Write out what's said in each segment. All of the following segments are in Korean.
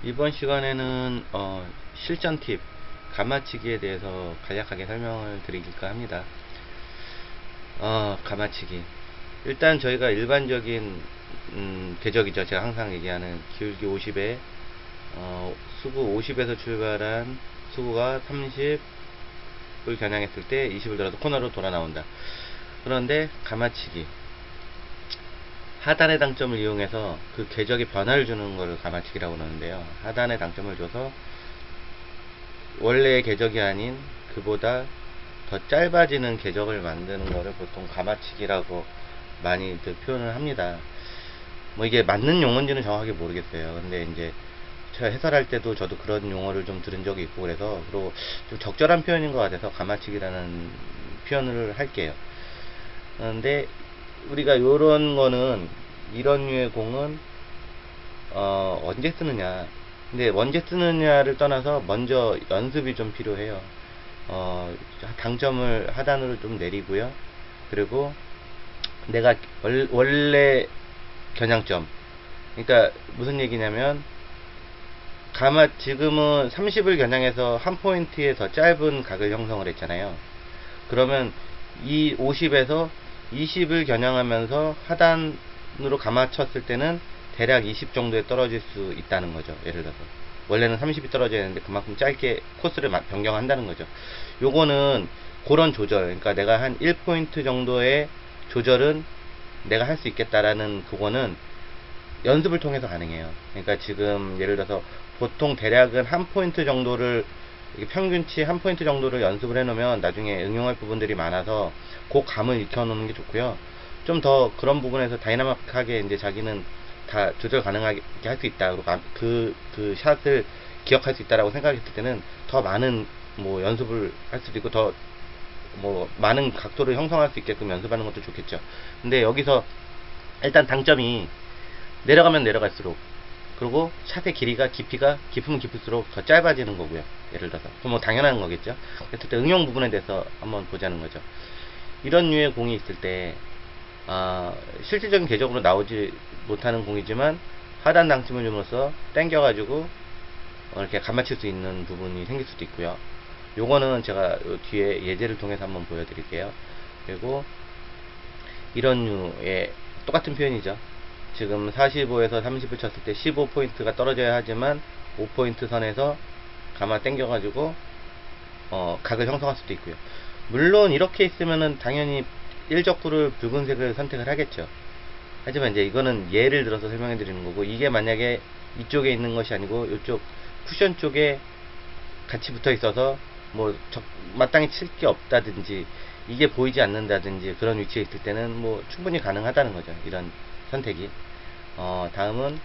이번 시간에는 실전 팁 가마치기에 대해서 간략하게 설명을 드릴까 합니다. 가마치기, 일단 저희가 일반적인 궤적이죠. 제가 항상 얘기하는 기울기 50에 수구 50에서 출발한 수구가 30을 겨냥했을 때 20을 들어서 코너로 돌아 나온다. 그런데 가마치기, 하단의 당점을 이용해서 그 궤적에 변화를 주는 것을 가마치기라고 하는데요. 하단의 당점을 줘서 원래의 궤적이 아닌 그보다 더 짧아지는 궤적을 만드는 것을 보통 가마치기라고 많이들 표현을 합니다. 뭐 이게 맞는 용어인지는 정확하게 모르겠어요. 근데 이제 제가 해설할 때도 저도 그런 용어를 좀 들은 적이 있고, 그래서 그리고 좀 적절한 표현인 것 같아서 가마치기라는 표현을 할게요. 그런데 우리가 요런 거는, 이런 류의 공은 언제 쓰느냐, 근데 언제 쓰느냐를 떠나서 먼저 연습이 좀 필요해요. 당점을 하단으로 좀 내리고요. 그리고 내가 원래 겨냥점, 그러니까 무슨 얘기냐면, 지금은 30을 겨냥해서 한 포인트에 더 짧은 각을 형성을 했잖아요. 그러면 이 50에서 20을 겨냥하면서 하단으로 감아쳤을 때는 대략 20 정도에 떨어질 수 있다는 거죠. 예를 들어서 원래는 30이 떨어져야 되는데 그만큼 짧게 코스를 변경한다는 거죠. 요거는 그런 조절, 그러니까 내가 한 1포인트 정도의 조절은 내가 할 수 있겠다라는, 그거는 연습을 통해서 가능해요. 그러니까 지금 예를 들어서 보통 대략은 한 포인트 정도를, 평균치 한 포인트 정도를 연습을 해놓으면 나중에 응용할 부분들이 많아서 그 감을 익혀놓는 게 좋고요. 좀 더 그런 부분에서 다이나믹하게 이제 자기는 다 조절 가능하게 할 수 있다, 그리고 그 샷을 기억할 수 있다라고 생각했을 때는 더 많은 뭐 연습을 할 수도 있고, 더 뭐 많은 각도를 형성할 수 있게끔 연습하는 것도 좋겠죠. 근데 여기서 일단 당점이 내려가면 내려갈수록, 그리고 샷의 깊이가 깊으면 깊을수록 더 짧아지는 거고요. 예를 들어서 그럼 뭐 당연한 거겠죠. 그랬을 때 응용 부분에 대해서 한번 보자는 거죠. 이런 류의 공이 있을 때 실질적인 궤적으로 나오지 못하는 공이지만 하단 당점을 줌으로써 당겨가지고 이렇게 감아칠 수 있는 부분이 생길 수도 있고요. 요거는 제가 뒤에 예제를 통해서 한번 보여드릴게요. 그리고 이런 류의 똑같은 표현이죠. 지금 45에서 30을 쳤을 때 15포인트가 떨어져야 하지만 5포인트 선에서 가마 당겨가지고 각을 형성할 수도 있고요. 물론 이렇게 있으면은 당연히 일적구를 붉은색을 선택을 하겠죠. 하지만 이제 이거는 예를 들어서 설명해 드리는 거고, 이게 만약에 이쪽에 있는 것이 아니고 이쪽 쿠션 쪽에 같이 붙어 있어서 뭐 마땅히 칠 게 없다든지 이게 보이지 않는다든지 그런 위치에 있을 때는 뭐 충분히 가능하다는 거죠. 이런 선택이. 다음은,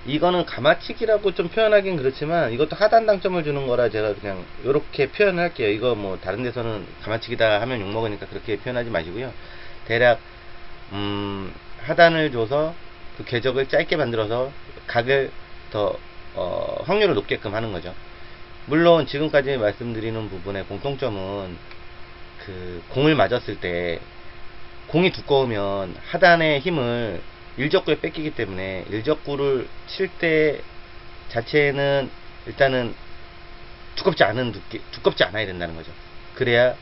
이거는 가마치기라고 좀 표현하긴 그렇지만 이것도 하단 당점을 주는 거라 제가 그냥 이렇게 표현을 할게요. 이거 뭐 다른 데서는 가마치기다 하면 욕먹으니까 그렇게 표현하지 마시고요. 대략 하단을 줘서 그 궤적을 짧게 만들어서 각을 더 확률을 높게끔 하는 거죠. 물론 지금까지 말씀드리는 부분의 공통점은, 그 공을 맞았을 때 공이 두꺼우면 하단의 힘을 일적구에 뺏기기 때문에 일적구를 칠 때 자체는 일단은 두껍지 않아야 된다는 거죠. 그래야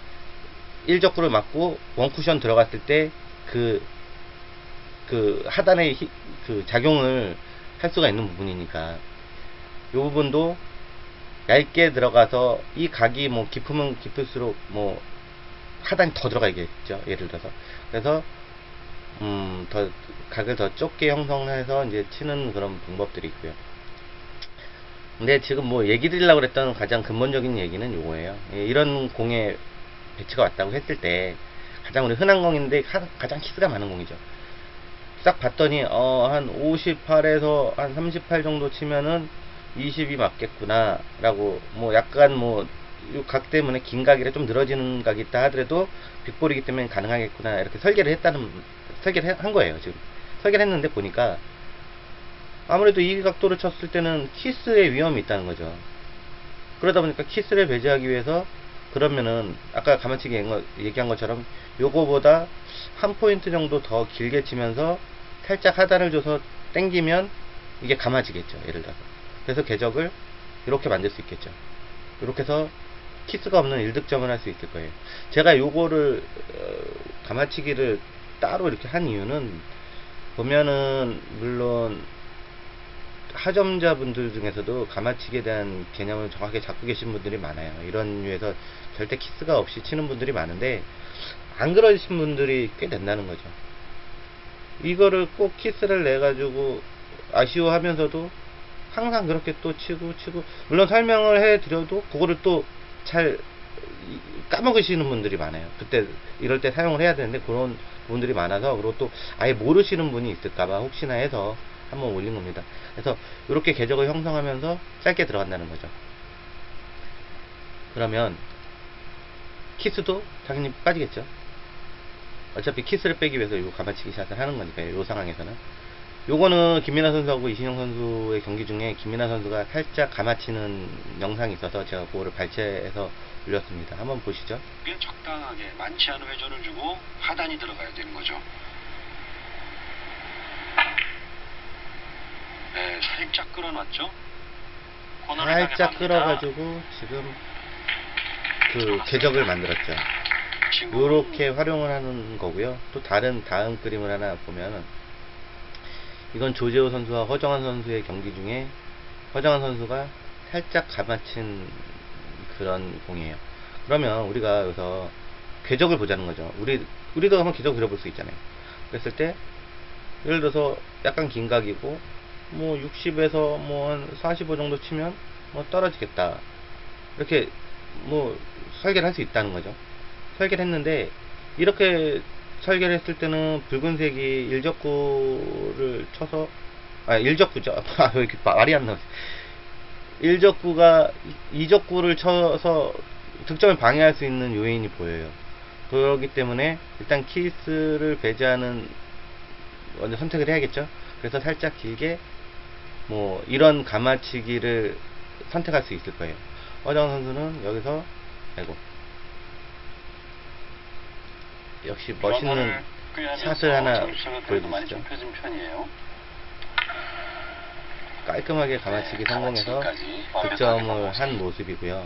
일적구를 맞고 원쿠션 들어갔을 때 그 하단의 그 작용을 할 수가 있는 부분이니까, 이 부분도 얇게 들어가서 이 각이 뭐 깊으면 깊을수록 뭐 하단이 더 들어가겠죠. 예를 들어서. 그래서 더 각을 더 좁게 형성해서 이제 치는 그런 방법들이 있고요. 근데 지금 뭐 얘기 드리려고 그랬던 가장 근본적인 얘기는 요거예요. 이런 공에 배치가 왔다고 했을 때 가장 우리 흔한 공인데 가장 키스가 많은 공이죠. 싹 봤더니 한 58에서 한 38 정도 치면은 20이 맞겠구나 라고, 뭐 약간 뭐 각 때문에 긴 각이라 좀 늘어지는 각이 있다 하더라도 빅볼이기 때문에 가능하겠구나, 이렇게 설계를 한 거예요. 지금 설계를 했는데 보니까 아무래도 이 각도를 쳤을 때는 키스의 위험이 있다는 거죠. 그러다 보니까 키스를 배제하기 위해서, 그러면은 아까 가마치기 얘기한 것처럼 요거보다 한 포인트 정도 더 길게 치면서 살짝 하단을 줘서 당기면 이게 감아지겠죠, 예를 들어서. 그래서 궤적을 이렇게 만들 수 있겠죠. 이렇게 해서 키스가 없는 1득점을 할 수 있을 거예요. 제가 요거를 감아치기를 따로 이렇게 한 이유는, 보면은 물론 하점자분들 중에서도 감아치기에 대한 개념을 정확하게 잡고 계신 분들이 많아요. 이런 류에서 절대 키스가 없이 치는 분들이 많은데, 안 그러신 분들이 꽤 된다는 거죠. 이거를 꼭 키스를 내가지고 아쉬워하면서도 항상 그렇게 또 치고, 물론 설명을 해드려도 그거를 또 잘 까먹으시는 분들이 많아요. 그때 이럴 때 사용을 해야 되는데 그런 분들이 많아서, 그리고 또 아예 모르시는 분이 있을까봐 혹시나 해서 한번 올린 겁니다. 그래서 이렇게 궤적을 형성하면서 짧게 들어간다는 거죠. 그러면 키스도 당연히 빠지겠죠. 어차피 키스를 빼기 위해서 이 감아치기 샷을 하는 거니까요, 이 상황에서는. 요거는 김민하 선수하고 이신영 선수의 경기 중에 김민하 선수가 살짝 감아치는 영상이 있어서 제가 그거를 발췌해서 올렸습니다. 한번 보시죠. 적당하게 많지 않은 회전을 주고 하단이 들어가야 되는 거죠. 네, 살짝 끌어놨죠. 살짝 끌어가지고 지금 그 궤적을 만들었죠. 요렇게 활용을 하는 거고요. 또 다음 그림을 하나 보면, 이건 조재호 선수와 허정환 선수의 경기 중에 허정환 선수가 살짝 감아친 그런 공이에요. 그러면 우리가 여기서 궤적을 보자는 거죠. 우리도 한번 궤적 그려볼 수 있잖아요. 그랬을 때 예를 들어서 약간 긴 각이고 뭐 60에서 뭐 한 45 정도 치면 뭐 떨어지겠다, 이렇게 뭐 설계를 할 수 있다는 거죠. 설계를 했는데, 이렇게 설계를 했을 때는 붉은색이 일적구를 쳐서, 일적구죠. 왜 이렇게 말이 안 나오지? 일적구가 이적구를 쳐서 득점을 방해할 수 있는 요인이 보여요. 그렇기 때문에 일단 키스를 배제하는 먼저 선택을 해야겠죠. 그래서 살짝 길게 뭐 이런 감아치기를 선택할 수 있을 거예요. 허정 선수는 여기서, 아이고, 역시 멋있는 샷을 하나 보여주시죠. 깔끔하게 감아치기 성공해서 득점을 한 모습이고요.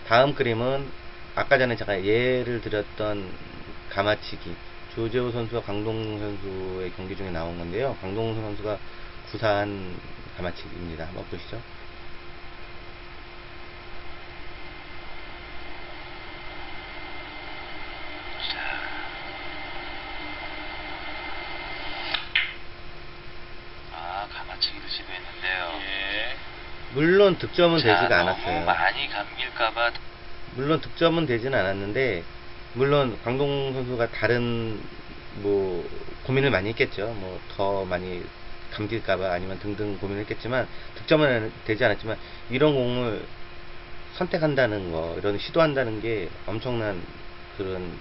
다음 그림은 아까 전에 제가 예를 드렸던 감아치기, 조재호 선수와 강동훈 선수의 경기 중에 나온 건데요. 강동훈 선수가 구사한 감아치기입니다. 한번 보시죠. 감아치기를 시도했는데요. 예. 물론 득점은 되지가 않았어요. 많이 감길까봐. 물론 득점은 되지는 않았는데, 물론 강동훈 선수가 다른 뭐 고민을 많이 했겠죠. 뭐 더 많이 감길까봐 아니면 등등 고민을 했겠지만, 득점은 되지 않았지만 이런 공을 선택한다는 거, 이런 시도한다는 게 엄청난 그런,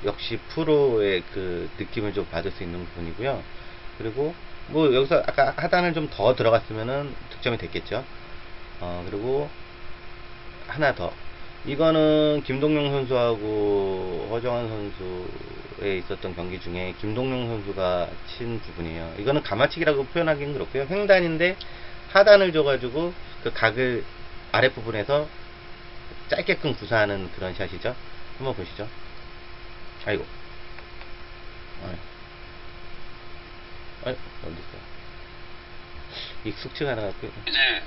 역시 프로의 그 느낌을 좀 받을 수 있는 부분이고요. 그리고 뭐 여기서 아까 하단을 좀 더 들어갔으면은 득점이 됐겠죠. 그리고 하나 더, 이거는 김동영 선수하고 허정환 선수에 있었던 경기 중에 김동영 선수가 친 부분이에요. 이거는 감아치기라고 표현하기는 그렇고요. 횡단인데 하단을 줘가지고 그 각을 아랫부분에서 짧게끔 구사하는 그런 샷이죠. 한번 보시죠. 아이고, 어디 있어? 익숙치가 않아갖고. 이제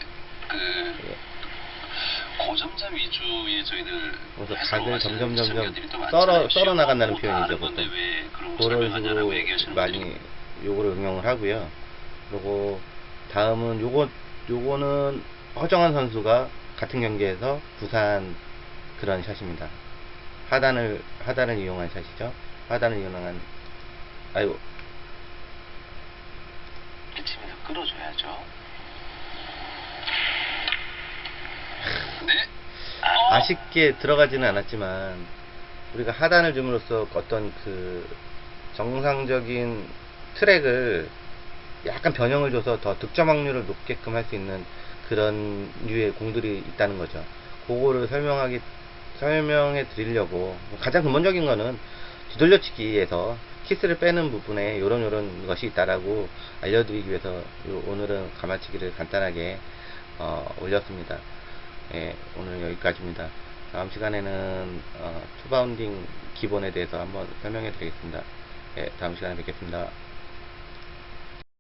고점자 위주의 저희들 그래서 각을 점점 썰어 나간다는 표현이죠. 보통 그런 식으로 많이 요거를 응용을 하고요. 그리고 다음은 요거는 허정환 선수가 같은 경기에서 구사한 그런 샷입니다. 하단을 이용한 샷이죠. 하단을 이용한, 아이고, 팀에서 끌어줘야죠. 네. 아쉽게 들어가지는 않았지만, 우리가 하단을 줌으로써 어떤 그 정상적인 트랙을 약간 변형을 줘서 더 득점 확률을 높게끔 할 수 있는 그런 류의 공들이 있다는 거죠. 그거를 설명해 드리려고, 가장 근본적인 거는 뒤돌려치기에서 키스를 빼는 부분에 요런 것이 있다라고 알려드리기 위해서 오늘은 가마치기를 간단하게 올렸습니다. 예, 오늘 여기까지입니다. 다음 시간에는 투바운딩 기본에 대해서 한번 설명해 드리겠습니다. 예, 다음 시간에 뵙겠습니다.